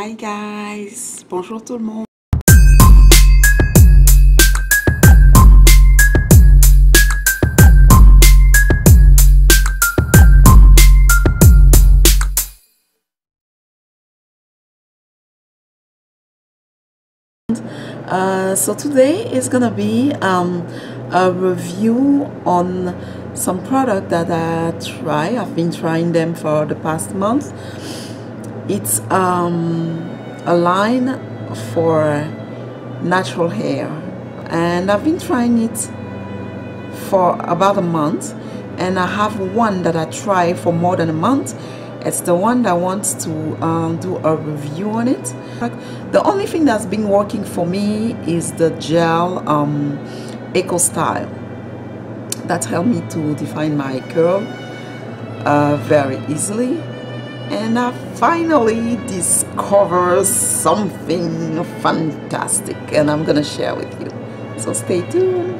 Hi guys, bonjour tout le monde. So today is gonna be a review on some product that I've been trying them for the past month. It's a line for natural hair, and I've been trying it for about a month, and I have one that I tried for more than a month. It's the one that wants to do a review on it. The only thing that's been working for me is the gel Eco Style. That helped me to define my curl very easily. And I finally discovered something fantastic, and I'm gonna share with you. So stay tuned.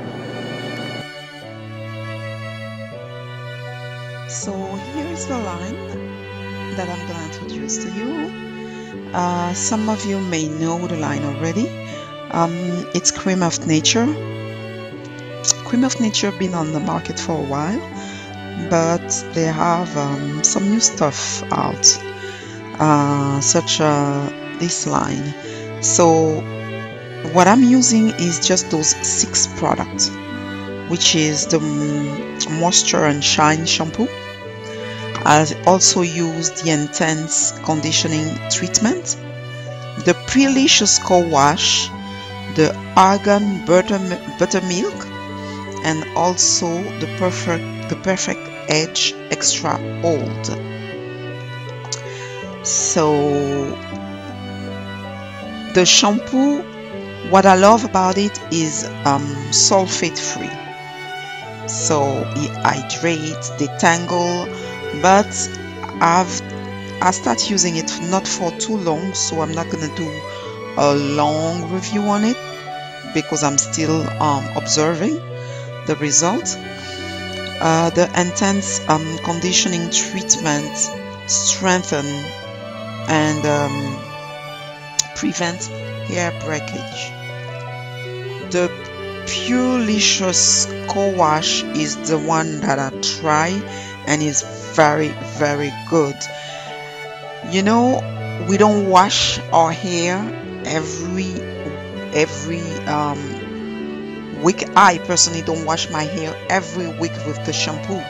So here is the line that I'm gonna introduce to you. Some of you may know the line already. It's Cream of Nature. Cream of Nature been on the market for a while, but they have some new stuff out, such this line. So what I'm using is just those 6 products, which is the Moisture and Shine shampoo. I also use the Intense Conditioning Treatment, the Prelicious Co-Wash, the Argan Buttermilk, and also the Perfect Edge Extra Old. So the shampoo, what I love about it is sulfate free. So it hydrates, detangle, but I start using it not for too long, so I'm not gonna do a long review on it because I'm still observing the result. The Intense Conditioning Treatment strengthen and prevent hair breakage. The Prelicious Co-Wash is the one that I try and is very good. You know, we don't wash our hair every week. I personally don't wash my hair every week with the shampoo,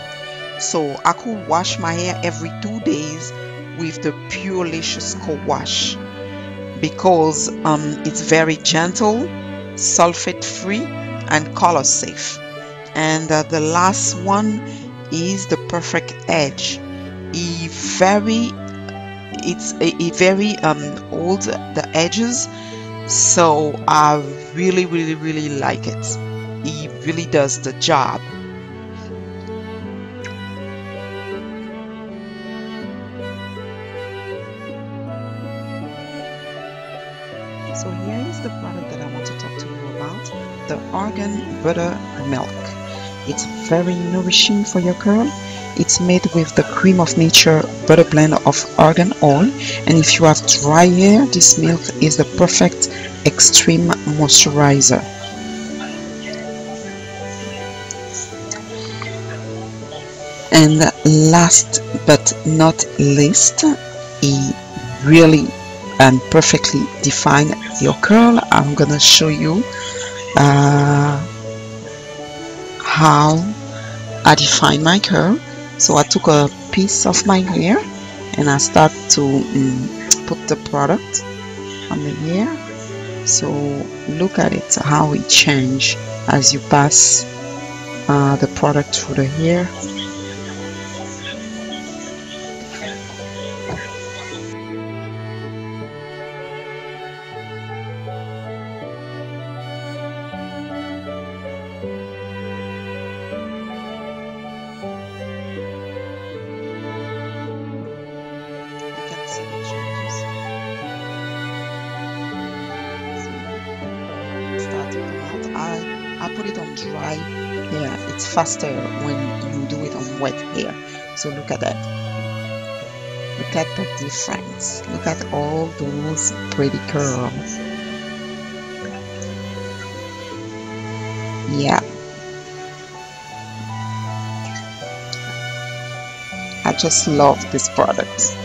so I could wash my hair every 2 days with the Prelicious Co-Wash because it's very gentle, sulfate free, and color safe. And the last one is the Perfect Edge. It's very old, the edges, so I really like it. It really does the job. So here is the product that I want to talk to you about, the Argan Buttermilk. It's very nourishing for your curl. It's made with the Cream of Nature butter blend of argan oil, and if you have dry hair, this milk is the perfect extreme moisturizer. And last but not least, it really and perfectly define your curl. I'm gonna show you how I define my curl. So I took a piece of my hair and I start to put the product on the hair. So look at it, how it changes as you pass the product through the hair. I put it on dry hair. It's faster when you do it on wet hair. So look at that. Look at the difference. Look at all those pretty curls. Yeah. I just love this product.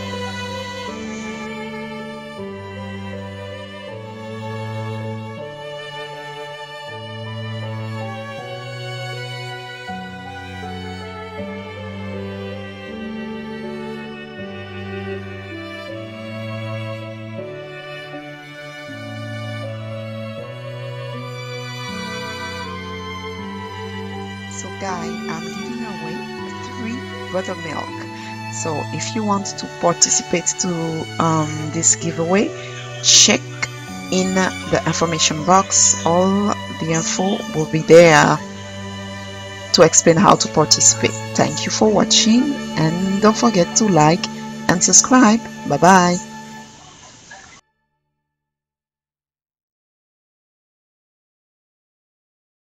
So guys, I'm giving away 3 buttermilk. So if you want to participate to this giveaway, check in the information box. All the info will be there to explain how to participate. Thank you for watching, and don't forget to like and subscribe. Bye bye.